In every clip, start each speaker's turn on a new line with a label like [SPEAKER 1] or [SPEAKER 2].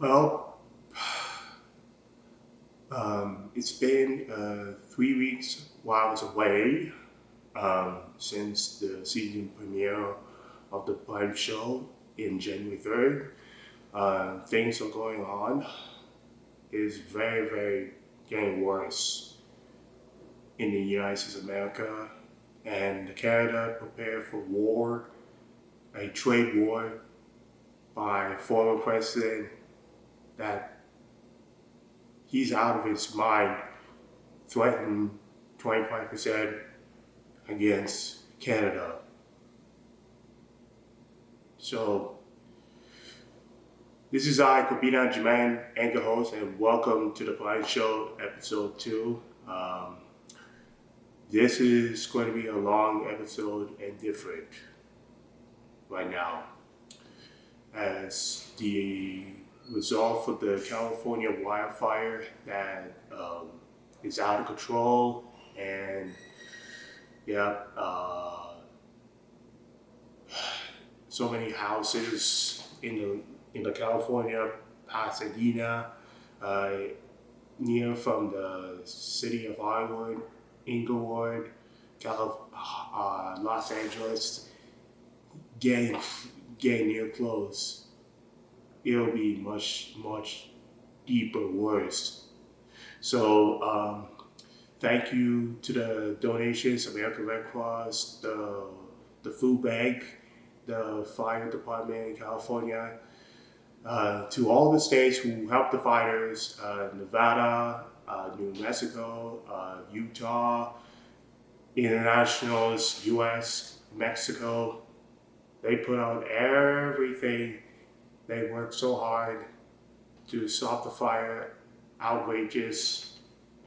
[SPEAKER 1] Well, it's been 3 weeks while I was away since the season premiere of the Prime show in January 3rd. Things are going on. It's very, very getting worse in the United States of America. And Canada prepared for war, a trade war by former president that he's out of his mind, threatened 25% against Canada. So this is Kwabena, Agyemang, anchor host, and welcome to the Blind Show, episode 2. This is going to be a long episode and different right now, as the result of the California wildfire that is out of control, and yeah, so many houses in the California Pasadena, uh, near from the city of Hollywood, Inglewood, Los Angeles, getting near close. It'll be much deeper, worse. So thank you to the donations, American Red Cross, the food bank, the fire department in California, to all the states who helped the fighters, Nevada, New Mexico, Utah, internationals, US, Mexico. They put out everything. They worked so hard to stop the fire, outrageous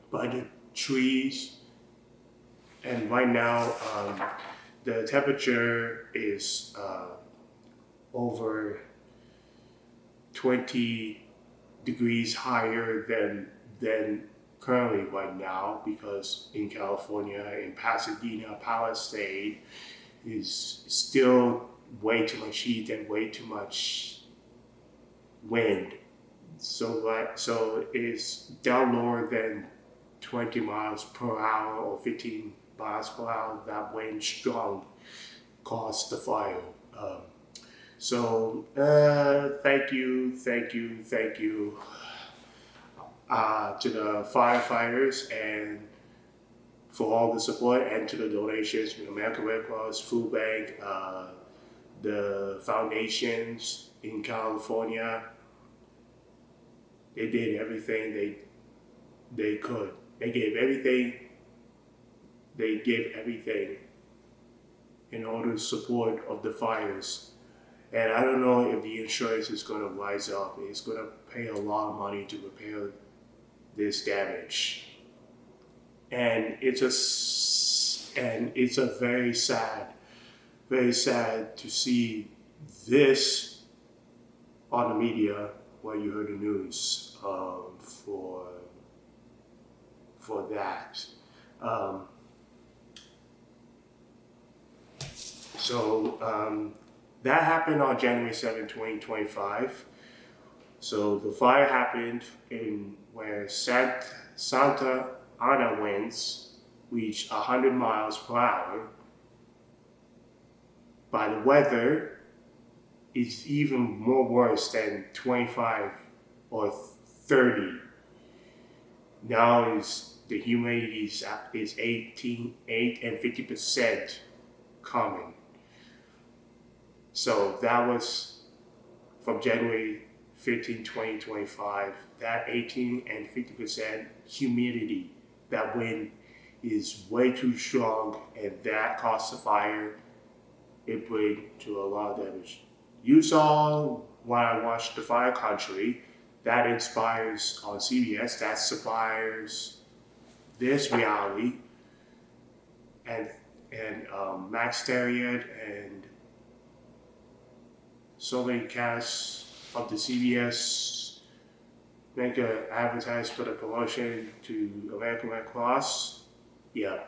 [SPEAKER 1] budget trees. And right now, the temperature is over 20 degrees higher than currently right now, because in California, in Pasadena, Palisade, is still way too much heat and way too much wind. So it's down lower than 20 miles per hour or 15 miles per hour. That wind strong caused the fire. Thank you to the firefighters and for all the support, and to the donations from American Red Cross, Food Bank, the foundations in California. They did everything they could. They gave everything in order to support of the fires. And I don't know if the insurance is going to rise up. It's going to pay a lot of money to repair this damage. And it's a very sad to see this on the media when you heard the news for that. That happened on January 7, 2025. So the fire happened in where Santa Ana winds reached 100 miles per hour. By the weather, it's even more worse than 25 or 30. Now the humidity is 8 and 50% common. So that was from January 15, 2025, that 18 and 50% humidity, that wind is way too strong, and that caused the fire. It bring to a lot of damage. You saw when I watched The Fire Country, that inspires on CBS, that inspires this reality, and Max Theriot and so many casts of the CBS make an advertise for the promotion to American Red Cross. Yeah.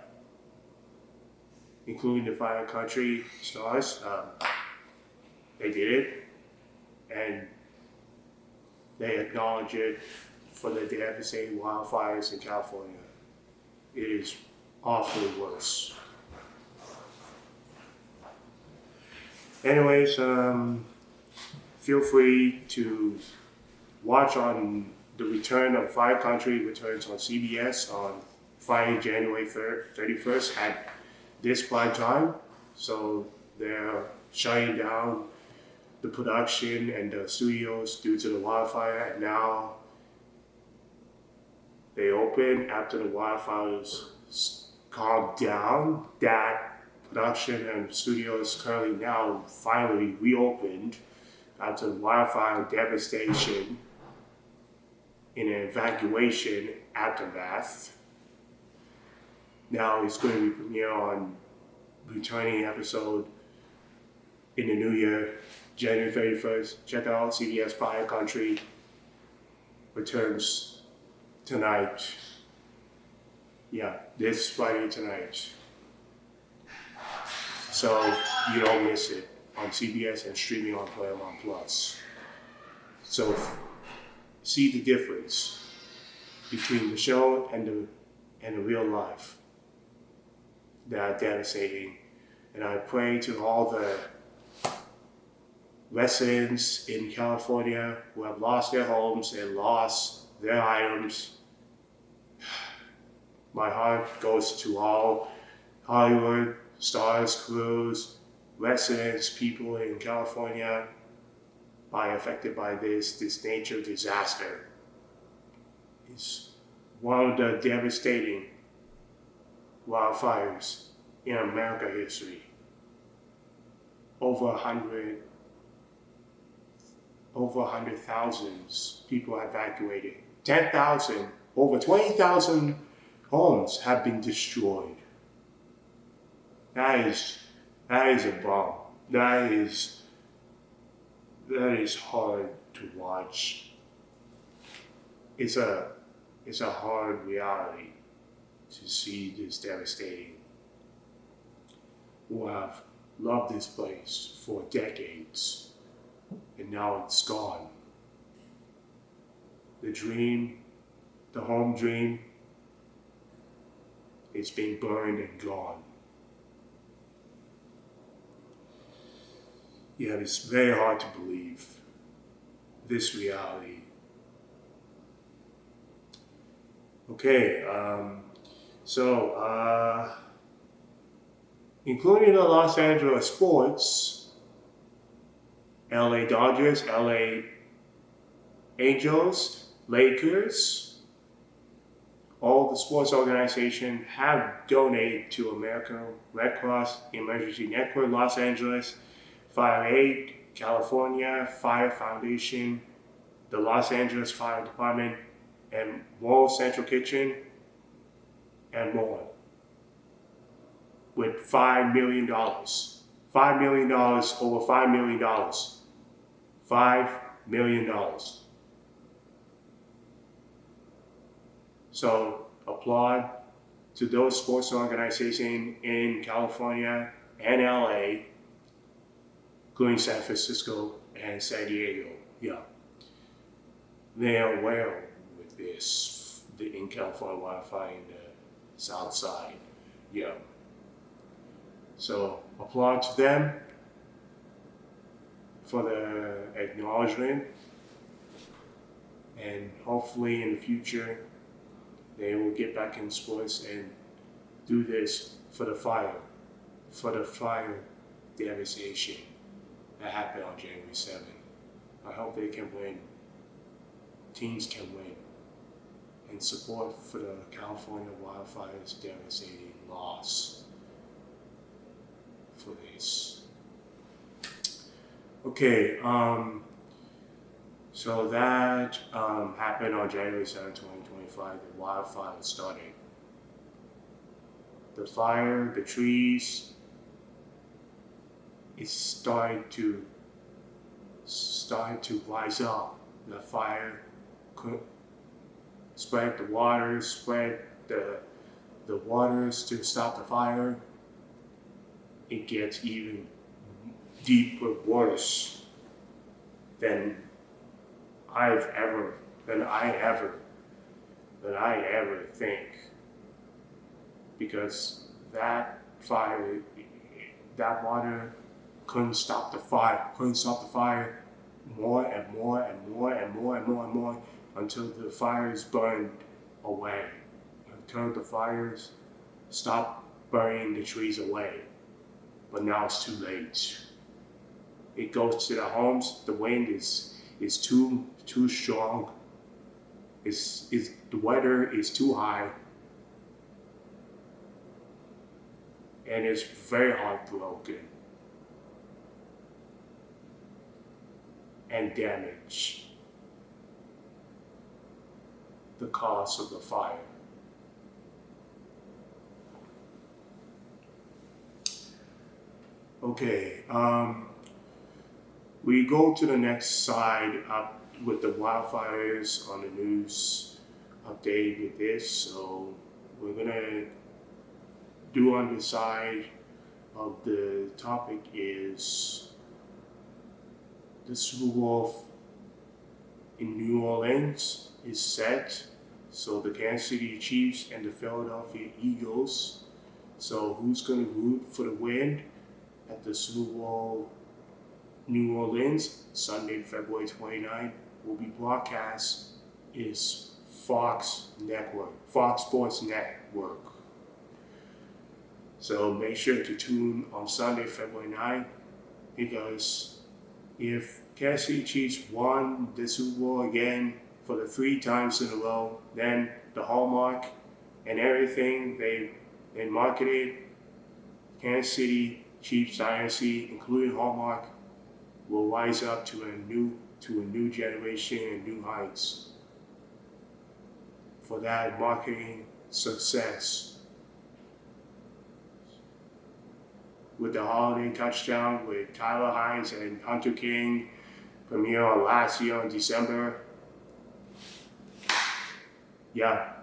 [SPEAKER 1] Including the Fire Country stars. They did it. And they acknowledge it for the devastating wildfires in California. It is awfully worse. Anyways, feel free to watch on the return of Fire Country returns on CBS on Friday, January 31st at this prime time. So they're shutting down the production and the studios due to the wildfire, and now they open after the wildfires calmed down. That production and studios currently now finally reopened after the wildfire devastation in an evacuation aftermath. Now it's going to be premiere on returning episode in the new year, January 31st. Check out CBS Fire Country returns tonight. Yeah, this Friday tonight. So you don't miss it on CBS and streaming on Paramount Plus. So see the difference between the show and the real life that are devastating. And I pray to all the residents in California who have lost their homes and lost their items. My heart goes to all Hollywood stars, crews, residents, people in California affected by this nature disaster. It's one of the devastating wildfires in American history. Over 100,000 people evacuated. 10,000, over 20,000 homes have been destroyed. That is a bomb. That is hard to watch. It's a hard reality to see this devastating. Who have loved this place for decades, and now it's gone. The dream, the home dream, it's been burned and gone. Yeah, it's very hard to believe this reality. Okay, including the Los Angeles sports, LA Dodgers, LA Angels, Lakers, all the sports organizations have donated to American Red Cross Emergency Network Los Angeles, Fire Aid, California, Fire Foundation, the Los Angeles Fire Department, and World Central Kitchen, and more. With $5 million. $5 million, over $5 million. $5 million. So applaud to those sports organizations in California and LA, including San Francisco and San Diego. Yeah. They are aware with this, in California wildfire in the south side. Yeah. So applaud to them for the acknowledgement, and hopefully in the future they will get back in sports and do this for the fire devastation that happened on January 7th. I hope they can win. Teams can win. And support for the California wildfires devastating loss for this. Okay, so that happened on January 7, 2025. The wildfire started. The fire, the trees, it's starting to rise up. The fire could spread the waters, spread the waters to stop the fire. It gets even deeper, worse than I've ever, than I ever think. Because that fire, that water couldn't stop the fire more and more and more and more and more and more until the fires burned away, until the fires stopped burning the trees away. But now it's too late. It goes to the homes. The wind is too strong. The weather is too high, and it's very heartbroken and damage the cause of the fire. Okay, we go to the next side up with the wildfires on the news update with this. So we're gonna do on the side of the topic is the Super Bowl in New Orleans is set. So the Kansas City Chiefs and the Philadelphia Eagles. So who's gonna root for the win at the Super Bowl New Orleans, Sunday, February 29th, will be broadcast is Fox Sports Network. So make sure to tune on Sunday, February 9th, because if Kansas City Chiefs won the Super Bowl again for the 3 times in a row, then the hallmark and everything they marketed Kansas City Chiefs dynasty, including hallmark, will rise up to a new generation and new heights. For that marketing success, with the holiday touchdown with Tyler Hines and Hunter King premiere last year in December. Yeah,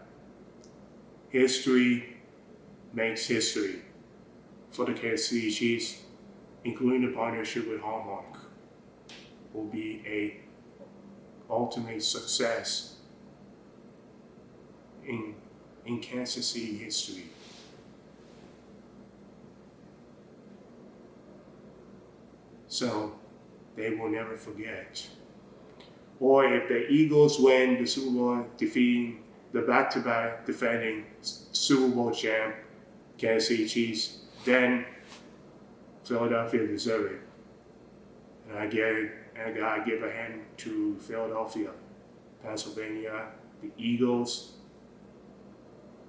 [SPEAKER 1] history makes history for the Kansas City Chiefs, including the partnership with Hallmark, will be a ultimate success in Kansas City history. So they will never forget. Or if the Eagles win the Super Bowl, defeating the back-to-back defending Super Bowl champ Kansas City Chiefs, then Philadelphia deserve it. And I gotta give a hand to Philadelphia, Pennsylvania, the Eagles,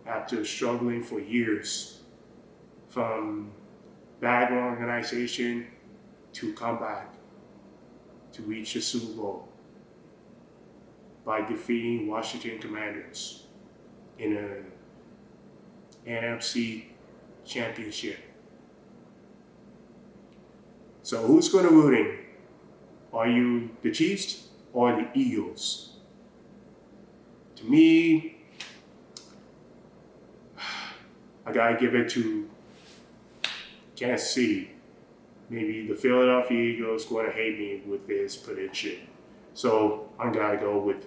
[SPEAKER 1] after struggling for years from bad organization to come back to reach the Super Bowl by defeating Washington Commanders in an NFC championship. So who's going to rooting? Are you the Chiefs or the Eagles? To me, I gotta give it to Kansas City. Maybe the Philadelphia Eagles going to hate me with this prediction. So I gotta go with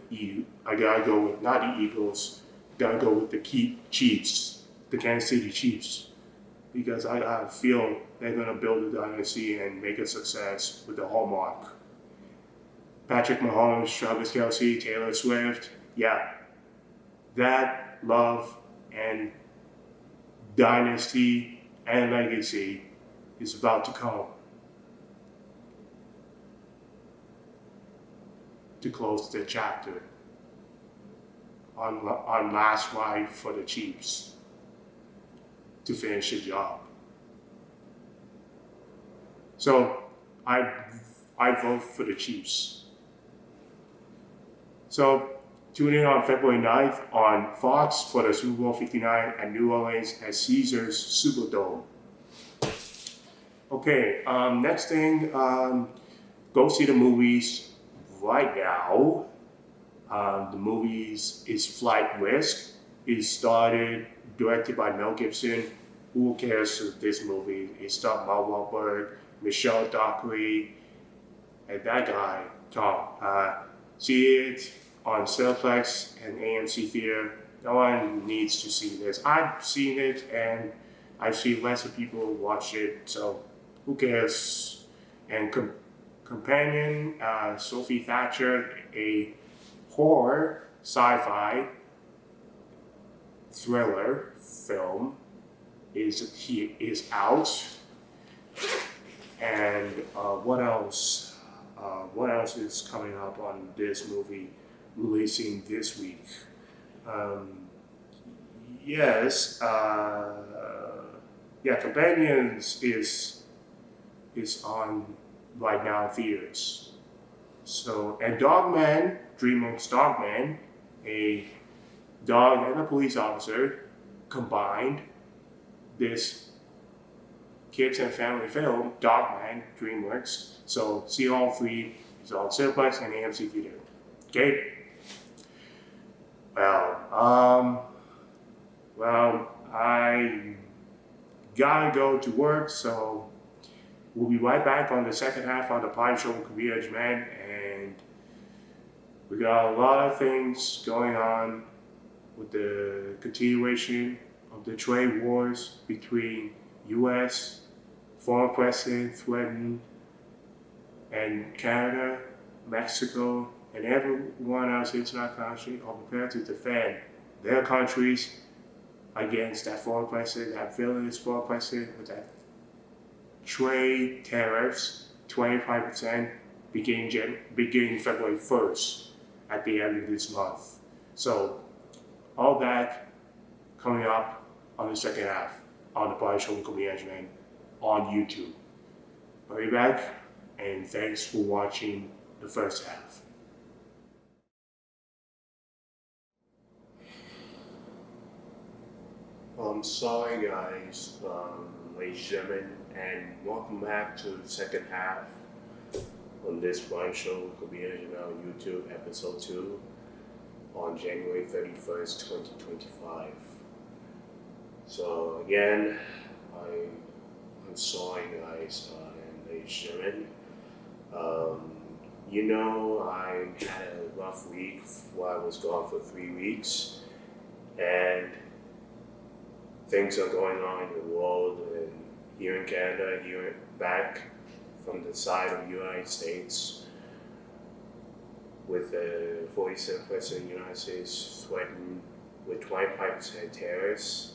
[SPEAKER 1] not the Eagles. Gotta go with the Chiefs, the Kansas City Chiefs, because I feel they're gonna build a dynasty and make a success with the hallmark. Patrick Mahomes, Travis Kelce, Taylor Swift, yeah, that love and dynasty and legacy is about to come to close the chapter on last ride for the Chiefs to finish the job. So I vote for the Chiefs. So tune in on February 9th on Fox for the Super Bowl 59 at New Orleans at Caesars Superdome. Okay, next thing, go see the movies right now. The movies is Flight Risk. It started, directed by Mel Gibson. Who cares if this movie? It starred Mark Wahlberg, Michelle Dockery, and that guy, Tom. see it on Cineplex and AMC Theater. No one needs to see this. I've seen it and I've seen lots of people watch it, so who cares? And companion Sophie Thatcher, a horror sci-fi thriller film, is out. And what else? What else is coming up on this movie releasing this week? Yes, yeah, Companions is on right now in theaters. So, and Dogman, DreamWorks Dogman, a dog and a police officer combined this kids and family film, Dogman, DreamWorks. So see all three. It's on Cineplex and AMC Theater. Okay. Well, I gotta go to work, so we'll be right back on the second half of the Prime Show with Agyemang, and we got a lot of things going on with the continuation of the trade wars between U.S. former president threatened and Canada, Mexico, and everyone else in our country are prepared to defend their countries against that foreign president, that villainous foreign president with that trade tariffs, 25% beginning February 1st at the end of this month. So all that coming up on the second half on the Prime Show with Agyemang on YouTube. I'll be back, and thanks for watching the first half. I'm sorry guys, ladies and gentlemen, and welcome back to the second half on this Prime Show with Agyemang on YouTube, episode 2, on January 31st, 2025. So again, I'm sorry guys, and ladies and gentlemen. I had a rough week while I was gone for 3 weeks, and things are going on in the world and here in Canada, here back from the side of the United States, with the 47th President of the United States threatened with 25% tariffs.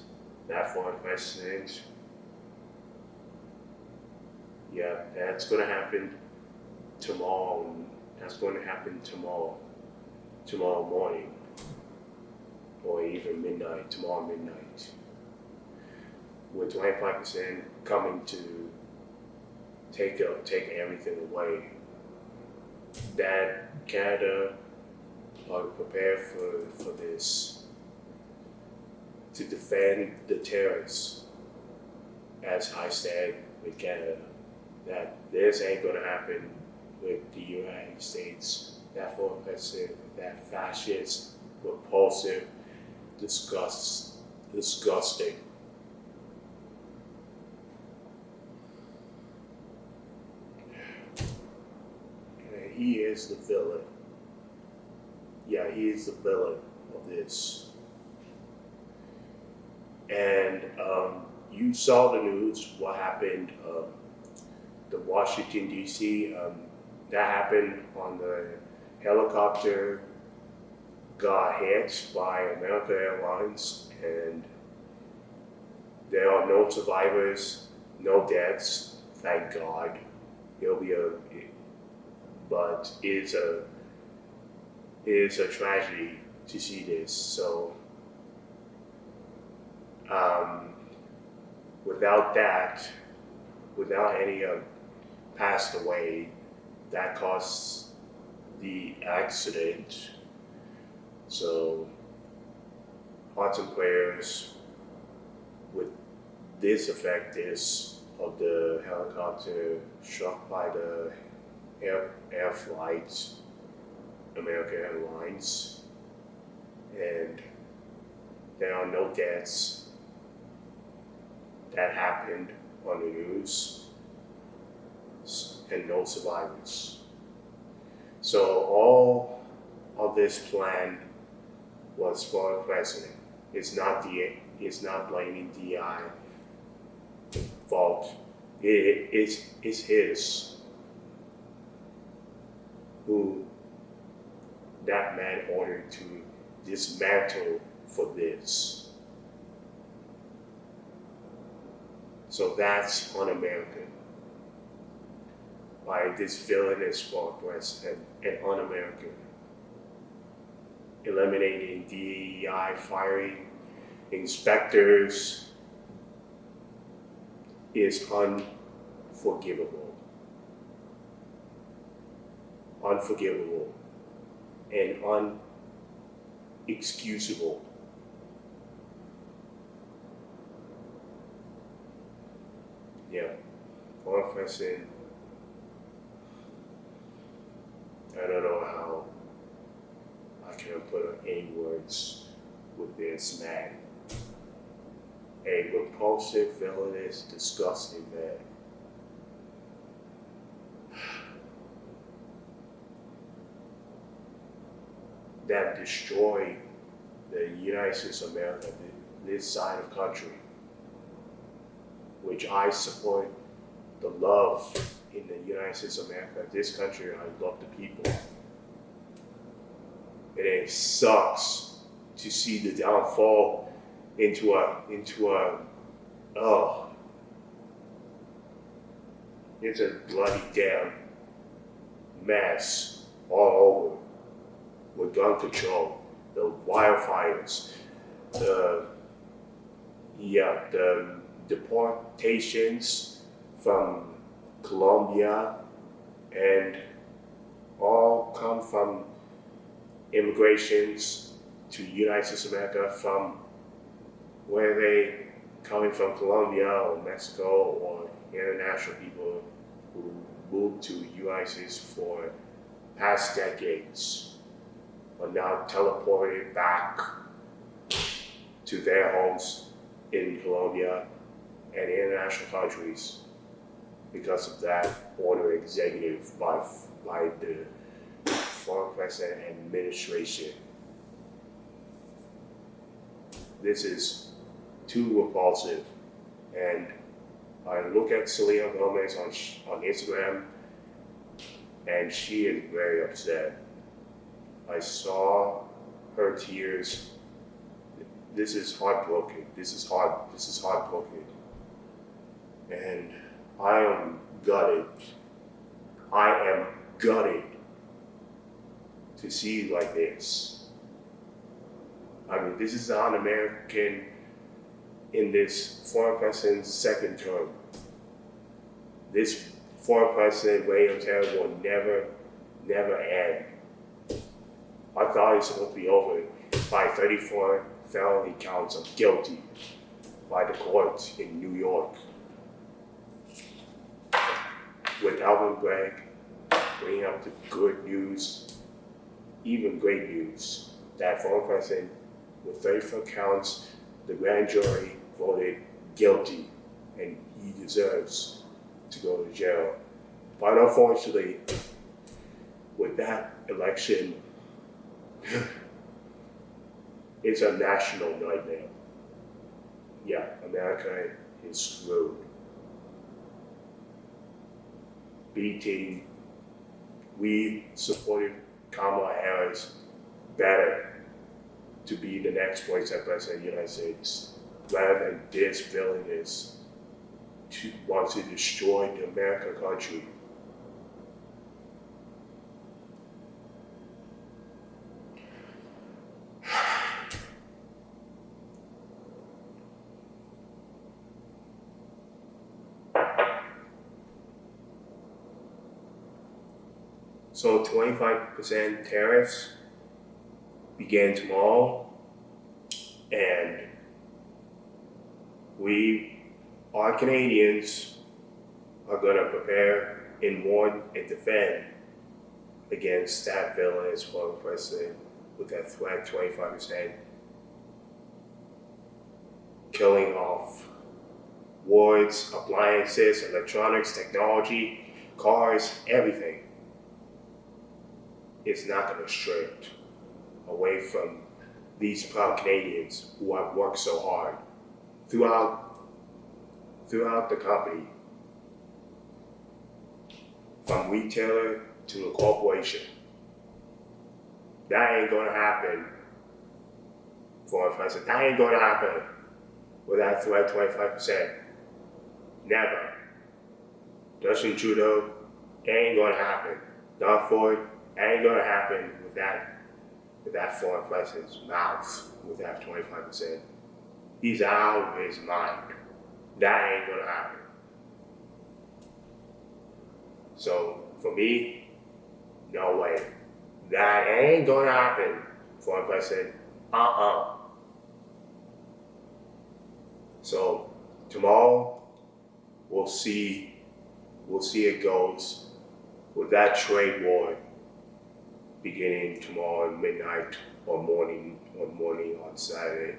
[SPEAKER 1] That foreign president, yeah, that's going to happen tomorrow. That's going to happen tomorrow morning, or even midnight, tomorrow midnight, with 25% coming to take everything away. That Canada are prepared for this, to defend the terrorists, as I stand with Canada, that this ain't gonna happen with the United States. That foreign president, that fascist, repulsive, disgusting. And he is the villain. Yeah, he is the villain of this. And you saw the news, what happened, the Washington, D.C., that happened on the helicopter, got hit by American Airlines, and there are no survivors, no deaths, thank God. But it is a tragedy to see this. So without any passed away, that caused the accident. So hearts and prayers with this effect of the helicopter struck by the air flight, American Airlines, and there are no deaths. That happened on the news, and no survivors. So all all this plan was for the president. It's not blaming DI fault. It's his who that man ordered to dismantle for this. So that's un-American. Why this villainous for president and un-American. Eliminating DEI, firing inspectors is unforgivable. Unforgivable and unexcusable. Yeah, former president, I don't know how I can put any words with this man. A repulsive, villainous, disgusting man. That destroyed the United States of America, this side of country, which I support the love in the United States of America. This country, I love the people. And it sucks to see the downfall into a it's a bloody damn mess all over. With gun control, the wildfires, the deportations from Colombia, and all come from immigrations to United States of America from where they coming from Colombia or Mexico or international people who moved to United States for past decades are now teleported back to their homes in Colombia and international countries because of that order executive by the former president and administration. This is too repulsive. And I look at Selena Gomez on Instagram, and she is very upset. I saw her tears. This is heartbroken. This is heartbroken. And I am gutted. I am gutted to see like this. I mean, this is un-American in this former president's second term. This former president, William Taylor, will never end. I thought it was supposed to be over by 34 felony counts of guilty by the courts in New York. With Alvin Bragg bringing up the good news, even great news, that former president with 34 counts, the grand jury voted guilty and he deserves to go to jail. But unfortunately, with that election, it's a national nightmare. Yeah, America is screwed. We supported Kamala Harris better to be the next voice of President of the United States, rather than this villainous wants to destroy the American country. So 25% tariffs began tomorrow, and our Canadians are going to prepare and warn and defend against that villainous former president with that threat 25% killing off wards, appliances, electronics, technology, cars, everything. It's not going to straight. away from these proud Canadians who have worked so hard throughout the company, from retailer to a corporation. That ain't gonna happen for a president. That ain't gonna happen without 25%. Never. Justin Trudeau, it ain't gonna happen. Don Ford, it ain't gonna happen with that foreign president's mouth with that 25%. He's out of his mind. That ain't gonna happen. So for me, no way. That ain't gonna happen, foreign president. So tomorrow we'll see it goes with that trade war beginning tomorrow midnight or morning on Saturday,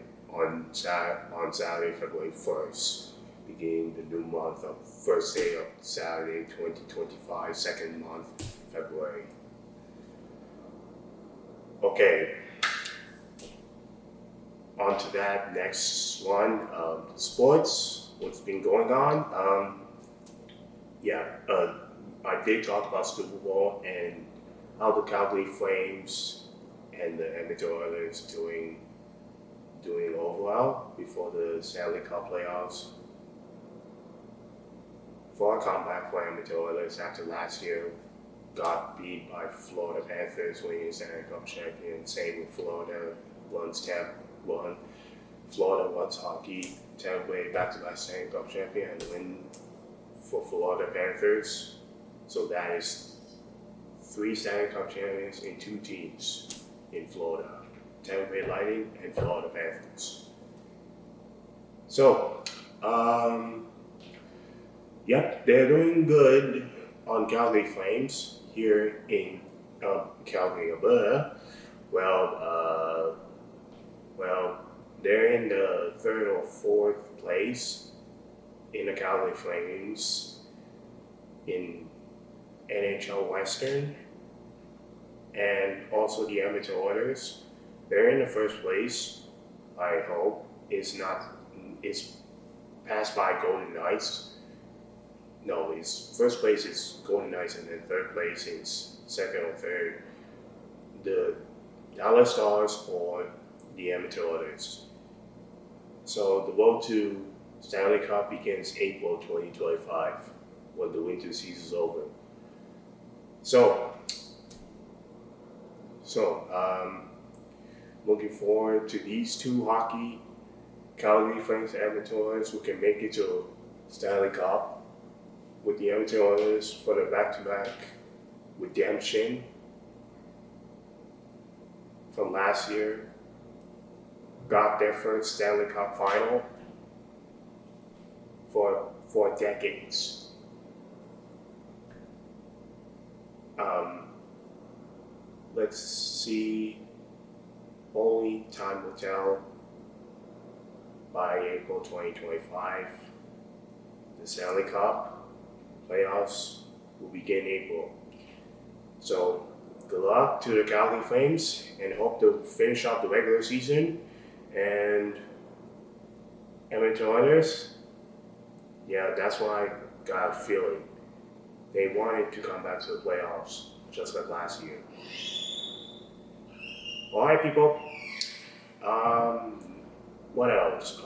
[SPEAKER 1] February 1st, beginning the new month of first day of Saturday 2025, second month, February. Okay, on to that next one, sports, what's been going on. I did talk about Super Bowl and how the Calgary Flames and the Edmonton Oilers doing overall before the Stanley Cup playoffs. For a comeback for Edmonton Oilers after last year got beat by Florida Panthers, winning Stanley Cup champion. Same with Florida, Florida wants hockey, Tampa Bay back-to-back Stanley Cup champion, and win for Florida Panthers. So that is 3 Stanley Cup champions in 2 teams in Florida, Tampa Bay Lightning and Florida Panthers. So, they're doing good on Calgary Flames here in Calgary, Alberta. Well, they're in the 3rd or 4th place in the Calgary Flames in NHL Western, and also the Edmonton Oilers. They're in the 1st place. I hope it's passed by Golden Knights. No, his 1st place is Golden Knights, and then 3rd place is 2nd or 3rd, the Dallas Stars or the Edmonton Oilers. So the road to Stanley Cup begins April 2025 when the winter season is over. So looking forward to these 2 hockey, Calgary Flames and Edmonton Oilers, who can make it to Stanley Cup with the Edmonton Oilers for the back-to-back redemption from last year. Got their 1st Stanley Cup final for decades. Let's see, only time will tell. By April 2025, the Stanley Cup playoffs will begin April. So good luck to the Calgary Flames and hope to finish up the regular season. And Edmonton Oilers, that's why I got a feeling they wanted to come back to the playoffs just like last year. All right, people. What else?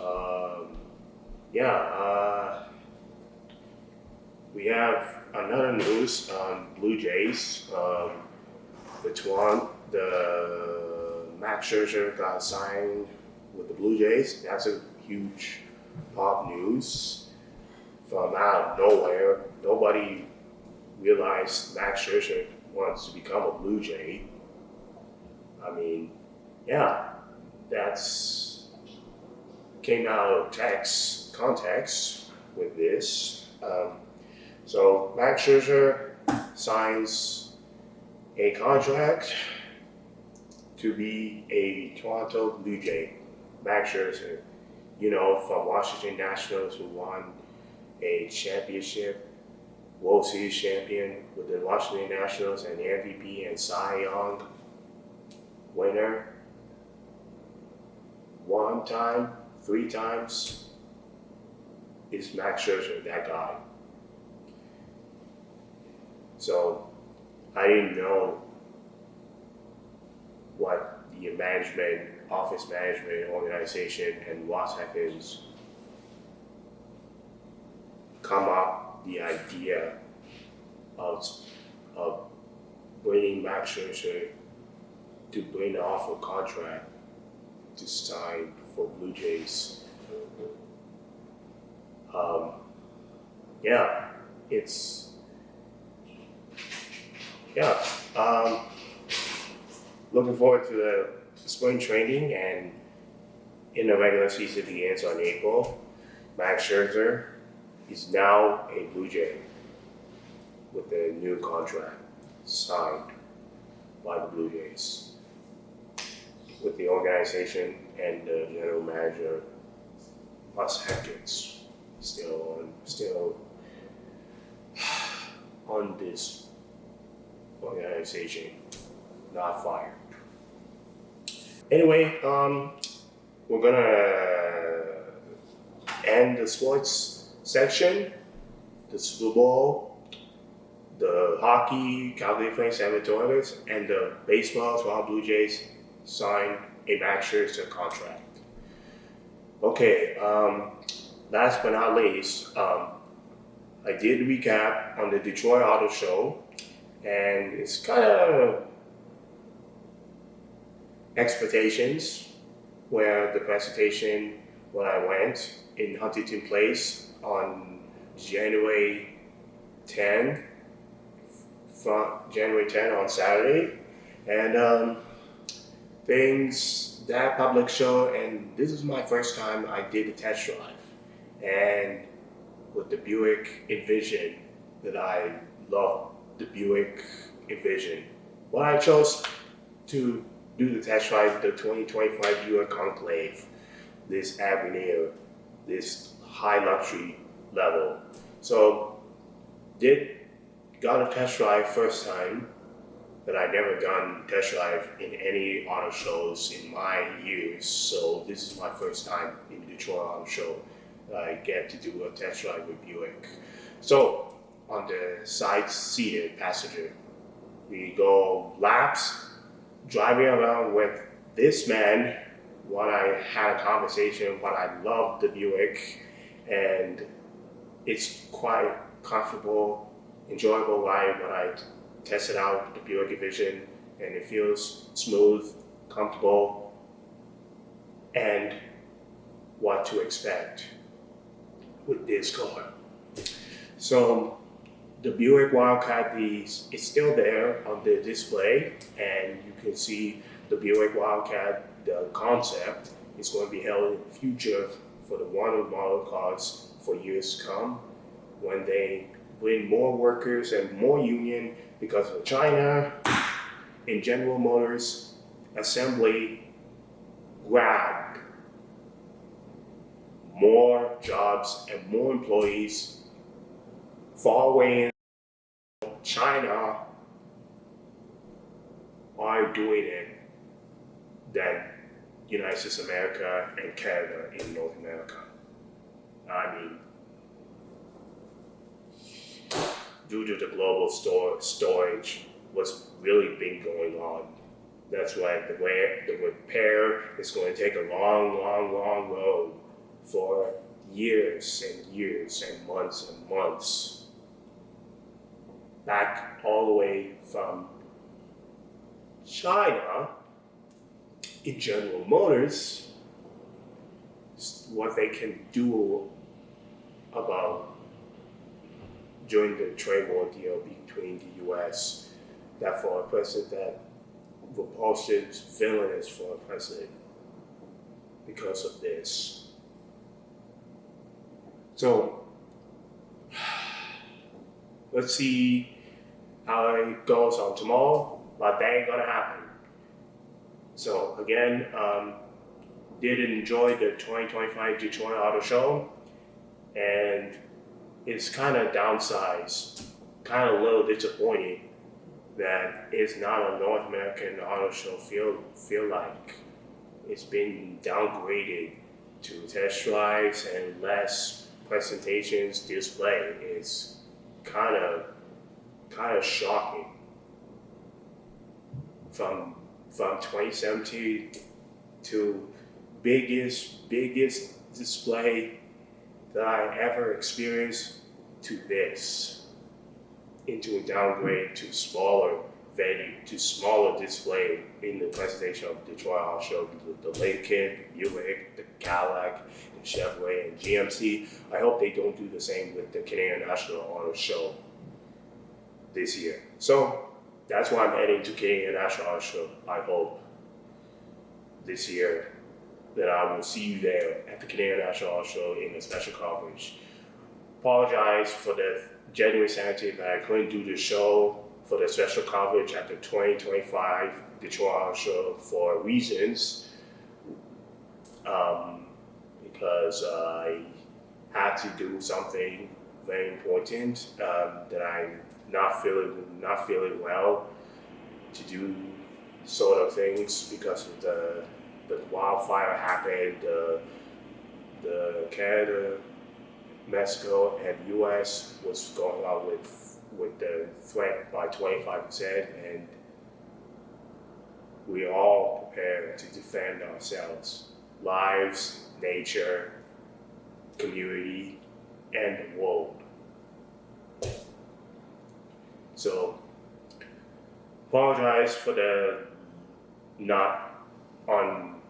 [SPEAKER 1] We have another news on Blue Jays. The Max Scherzer got signed with the Blue Jays. That's a huge pop news from out of nowhere. Nobody realized Max Scherzer wants to become a Blue Jay. I mean, that's came out of context with this. So Max Scherzer signs a contract to be a Toronto Blue Jay. Max Scherzer, from Washington Nationals, who won a championship, World Series champion with the Washington Nationals, and the MVP and Cy Young winner one time, 3 times, is Max Scherzer, that guy. So I didn't know what the management, office management organization and Ross Atkins come up the idea of, of bringing Max Scherzer to bring the offer contract to sign for Blue Jays. Yeah, it's yeah. Looking forward to the spring training, and in the regular season begins on April. Max Scherzer is now a Blue Jay with a new contract signed by the Blue Jays, with the organization and the general manager, Russ Atkins, still on this organization, not fired. Anyway, we're gonna end the sports section, the Super Bowl, the hockey, Calgary Flames, Edmonton Oilers, and the baseball, Toronto Blue Jays signed a Max Scherzer contract. Okay, last but not least, I did recap on the Detroit Auto Show, and it's kind of expectations where the presentation when I went in Huntington Place on January 10, from January 10 on Saturday, and that public show, and this is my first time I did a test drive, and with the Buick Envision, that I love the Buick Envision. Well, I chose to do the test drive the 2025 Buick Conclave, this Avenir, this high luxury level. So got a test drive first time that I never gotten test drive in any auto shows in my years. So this is my first time in the Detroit Auto Show that I get to do a test drive with Buick. So on the side seated passenger, we go laps, driving around with this man when I had a conversation, but I love the Buick, and it's quite comfortable, enjoyable ride when I tested out the Buick Envision, and it feels smooth, comfortable, and what to expect with this car. So the Buick Wildcat is still there on the display, and you can see the Buick Wildcat, the concept, is going to be held in the future for the 100 model cars for years to come, when they bring more workers and more union because of China and General Motors assembly grabbed more jobs and more employees far away in China are doing it than United States of America and Canada in North America. I mean, due to the global storage, what's really been going on, that's why the repair is going to take a long road for years and years and months. Back all the way from China in General Motors, what they can do about during the trade war deal between the U.S. that for a president that repulses villainous for a president because of this. So let's see how it goes on tomorrow, but that ain't gonna happen. So again, did enjoy the 2025 Detroit Auto Show, and it's kind of downsized, kind of a little disappointing that it's not a North American auto show feel like. it's been downgraded to test drives and less presentations display. It's kind of shocking. From 2017 to biggest display that I ever experienced to this, into a downgrade to smaller venue, to smaller display in the presentation of Detroit Auto Show, the Lincoln, Buick, the Cadillac, the Chevrolet, and GMC. I hope they don't do the same with the Canadian National Auto Show this year. So that's why I'm heading to Canadian National Auto Show. I hope this year that I will see you there at the Canadian National Auto Show in a special coverage. Apologize for the January 17th that I couldn't do the show for the special coverage at the 2025 Detroit Auto Show for reasons, because I had to do something very important that I'm not feeling well to do sort of things because of the wildfire happened. The Canada, Mexico, and U.S. was going out with the threat by 25%, and we all prepared to defend ourselves, lives, nature, community, and the world. So, apologize for the not on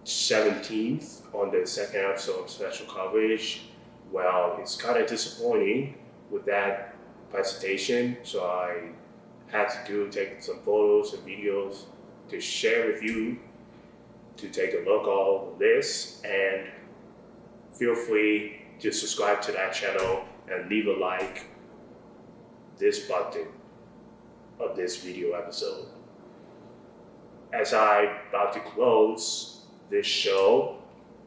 [SPEAKER 1] 17th on the second episode of special coverage. Well, it's kind of disappointing with that presentation, so I had to take some photos and videos to share with you to take a look at all of this, and feel free to subscribe to that channel and leave a like this button of this video episode. As I'm about to close this show,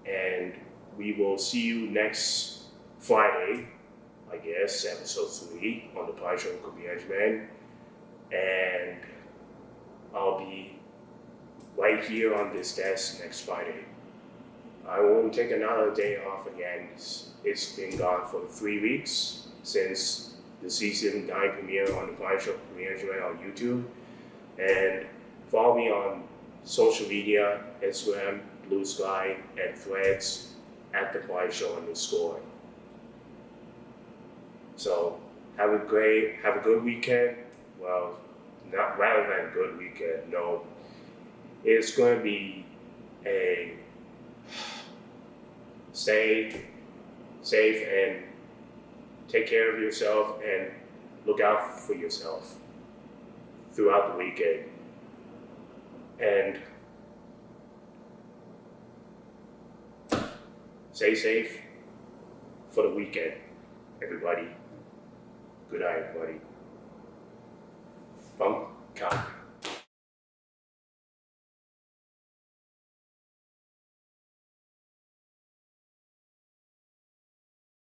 [SPEAKER 1] and we will see you next Friday, I guess, episode 3 on the Pie Show with Agyemang, and I'll be right here on this desk next Friday. I won't take another day off again. It's been gone for 3 weeks since the season 9 premiere on the Pie Show with Agyemang on YouTube, and follow me on social media, Instagram, Blue Sky, and Threads at the Pie Show _. So have a good weekend. Well, not rather than good weekend. No, it's going to be a stay safe and take care of yourself and look out for yourself throughout the weekend. And stay safe for the weekend, everybody. Good night, everybody.